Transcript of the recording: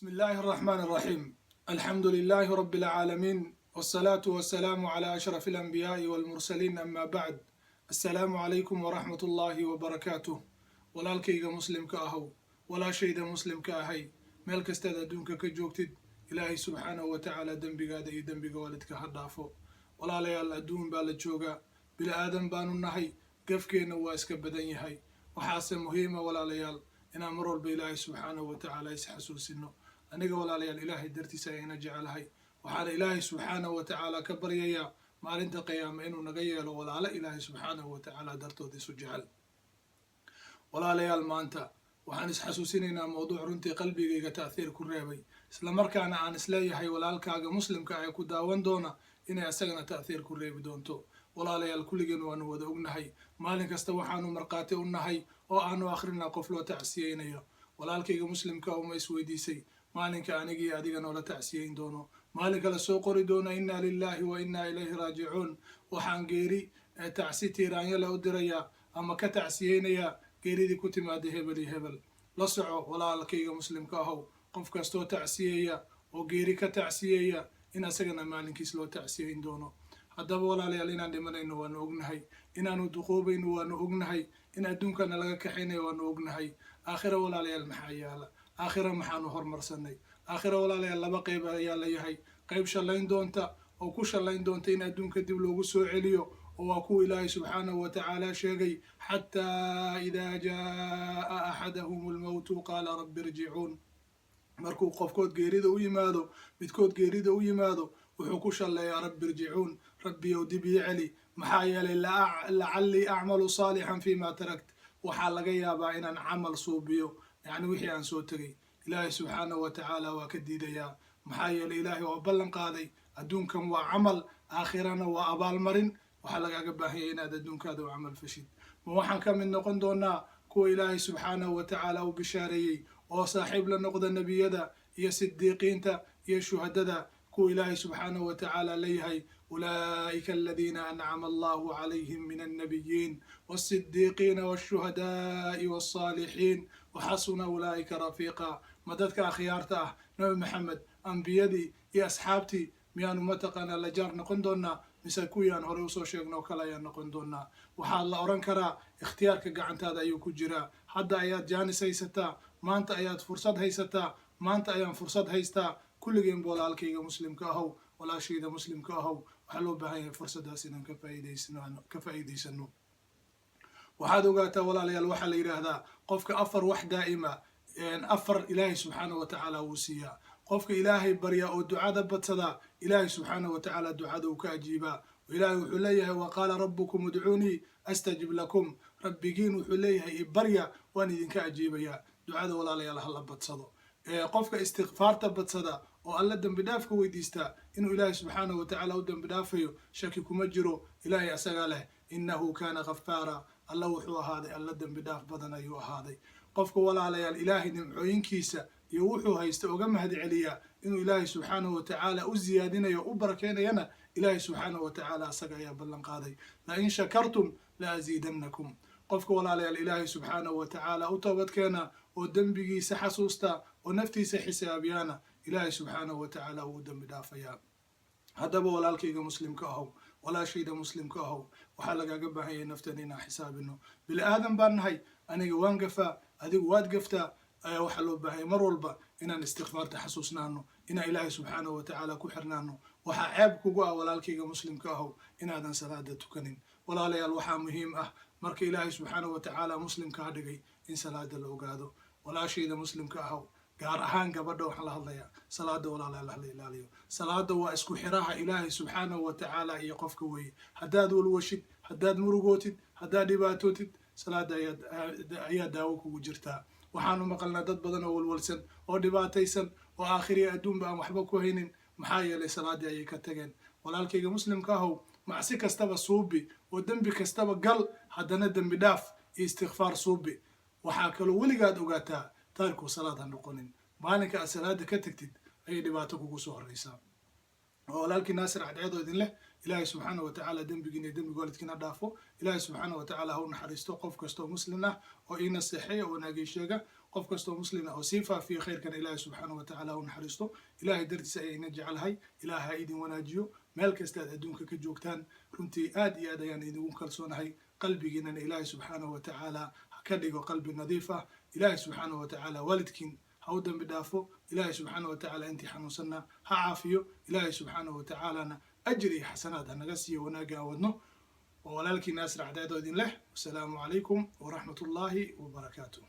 بسم الله الرحمن الرحيم. الحمد لله رب العالمين، والصلاة والسلام على أشرف الأنبياء والمرسلين، أما بعد. السلام عليكم ورحمة الله وبركاته. walaalkayga muslimka ahow, walaashayda muslimka ahay, meel kastaad adduunka ka joogtid, ilaahay subxaanahu wa tacaala dembigaada iyo dembiga waalidka ha dhaafo. walaalayaal, adduun baa la joogaa, bini aadan baanu nahay, gafkeenna waa iska badan yahay. waxaase muhiima walaalayaal inaan mar walba ilaahay subxaanahu wa tacaala isxasuusino. aniga walaalayaal, ilaahay dartiisa ayayna jecelahay, waxaana ilaahay subxaanahu wa tacaala ka baryayaa maalinta qiyaama inuu naga yeelo walaalo ilaahay subxaanahu wa tacaala dartood isu jecel. walaalayaal, maanta waxaan isxasuusinaynaa mowduuc runtii qalbigayga ta'hiir ku reebay, isla markaana aan isleeyahay walaalkaaga muslimka ee ku daawan doona inay asagana ta'hiir ku reebi doonto. walaalayaal, kulligeen waanu wada ognahay, maalin kasta waxaanu markhaati u nahay oo aanu akhrinaa qof loo tacsiyeynayo. walaalkayga muslimka uma isweydiisay maalinka anigii adiga noola tacsiyeyn doono, maalinka la soo qori doono innaa lilaahi wa innaa ilayhi raajicuun. waxaan geeri tacsi tiiraanyale u dirayaa ama ka tacsiyeynayaa geeridii ku timaada hebel iyo hebel. la soco walaalkayga muslimka ahow, qof kastoo tacsiyeeya oo geeri ka tacsiyeeya in asagana maalinkiis loo tacsiyeyn doono. haddaba walaalayaal, inaan dhimanayno waanu ognahay, inaanu duqoobayno waanu ognahay, in adduunkana laga kaxaynayo waanu ognahay. aakhira walaalayaal maxaa yaala? aakhira maxaanu hormarsanay? aakhira walaalayaal laba qayb ayaa la yahay. qayb shallayn doonta oo ku shallayn doonta in adduunka dib loogu soo celiyo, oo waa kuwa ilaahay subxaanahu wa tacaala sheegay xataa idaa jaa'a axadahum almowtu qaala rabbi irjicuun. markuu qofkood geerida u yimaado, midkood geerida u yimaado, wuxuu ku shalleeyaa rabbi irjicuun, rabbiyow dib ii celi, maxaa yeelay lacallii acmalu saalixan fiimaa tarakt. waxaa laga yaabaa inaan camal suubiyo, yacni wixii aan soo tegay. ilaahay subxaanahu wa tacaala waa ka diidayaa, maxaa yeelay ilaahay waa ballan qaaday adduunkan waa camal, aakhirana waa abaalmarin. waxaa lagaaga baahanyay inaad adduunkaada u camal fashid. ma waxaan ka mid noqon doonaa kuwa ilaahay subxaanahu wa tacaala u bishaareeyey oo saaxiib la noqda nebiyada iyo sidiiqiinta iyo shuhadada, kuwa ilaahay subxaanahu wa tacaala leeyahay ulaa'ika aladiina ancama allahu calayhim min annabiyiin waasidiiqiina waashuhadaa'i waassaalixiin waxasuna ulaa'ika rafiiqa. ma dadka akhyaarta ah, nabi maxamed, ambiyadii iyo asxaabtii miyaanu mataqaanaa la jaar noqon doonaa, mise kuwii aan horey usoo sheegno oo kale ayaan noqon doonaa? waxaa la odhan karaa ikhtiyaarka gacantaada ayuu ku jiraa. hadda ayaad jaanis haysataa, maanta ayaad fursad haysataa, maanta ayaan fursad haystaa. kulligeen walaalkayga muslimka ahow, walaashayda muslimka ahow, waxaa loo baahan yahay fursaddaas inaan ka faa'iidaysano. waxaad ogaataa walaalayaal, waxaa la yidhaahdaa qofka afar wax daa'ima, afar ilaahay subxaanahu wa tacaala wuu siiyaa. qofka ilaahay baryaa oo ducada badsadaa, ilaahay subxaanahu wa tacaala ducada uu ka ajiibaa. ilaahay wuxuu leeyahay wa qaala rabbukum udcuunii astajib lakum. rabbigiin wuxuu leeyahay ibarya waan idinka ajiibayaa. ducada walaalayaal hala badsado. qofka istikfaarta badsada oo alla dembi dhaafka weydiistaa inuu ilaahay subxaanahu wa tacaala u dembi dhaafayo, shaki kuma jiro. ilaahay asagaa leh innahu kaana ghafaara. alla wuxuu ahaaday alla dembi dhaaf badan ayuu ahaaday. qofka walaalayaal ilaahay nimcooyinkiisa iyo wuxuu haysta uga mahad celiyaa inuu ilaahay subxaanahu wa tacaala u ziyaadinayo, u barakeynayana, ilaahay subxaanahu wa tacaala asaga ayaa ballan qaaday la in shakartum la asiidannakum. qofka walaalayaal ilaahay subxaanahu wa tacaala u toobadkeena oo dembigiisa xasuusta oo naftiisa xisaabiyaana, ilaahay subxaanahu wa tacaala uu dembi dhaafayaa. haddaba walaalkayga muslimka ahow, walaashayda muslimka ahow, waxaa lagaaga baahan yahay nafteena inaan xisaabino. bini aadan baan nahay, aniga waan gafaa, adigu waad gaftaa. waxaa loo baahanya mar walba inaan istikfaarta xasuusnaano, inaan ilaahay subxaanahu wa tacaala ku xirnaano. waxaa ceeb kugu ah walaalkayga muslimka ahow inaadan salaada tukanin. walaalayaal, waxaa muhiim ah marka ilaahay subxaanahu wa tacaala muslimka ha dhigay in salaada la ogaado. walaashayda muslimka ahow, gaar ahaan gabadha waxaan la hadlayaa, salaada walaalayaal hala ilaaliyo. salaada waa isku xiraha ilaahay subxaanahu wa tacaala iyo qofka weeye. haddaad walwashid, haddaad murugootid, haddaad dhibaatootid, salaada ayaa daawo kugu jirtaa. waxaanu maqalnaa dad badan oo walwalsan oo dhibaataysan oo aakhiriya adduunba aan waxba ku haynin, maxaa yeelay salaadii ayay ka tageen. walaalkayga muslimka ahow, macsi kastaba suubi oo dembi kastaba gal, haddana dembi dhaaf iyo istikfaar suubi. waxaa kaloo weligaad ogaataa taariku salaad ha noqonin. maalinka aad salaada ka tagtid ayay dhibaato kugu soo horreysaa. oo walaalkii naasir cadceedoo idin leh ilaahay subxaanahu wa tacaala dembigiina iyo dembiga waalidkiina dhaafo. ilaahay subxaanahu wa tacaala ha u naxariisto qof kastoo muslim ah oo ii naseexeeya oo wanaagii sheega. qof kastoo muslima oo sii faafiyo khayrkan ilaahay subxaanahu watacaala u naxariisto ilaahay dartiisa ayayna jecelhay ilaah ha idin wanaajiyo meel kastaad adduunka ka joogtaan runtii aad iyo aad ayaan idinku kalsoonahay qalbigiinana ilaahay subxaanahu watacaala ha ka dhigo qalbi nadiif ah ilaahay subxaanahu watacaala waalidkiin ha u dambi dhaafo ilaahay subxaanahu watacaala intii xanuunsanna ha caafiyo ilaahay subxaanahu watacaalana ajir iyo xasanaad ha naga siiyo wanaagga aan wadno وولكن أسرع دادو دين له والسلام عليكم ورحمة الله وبركاته.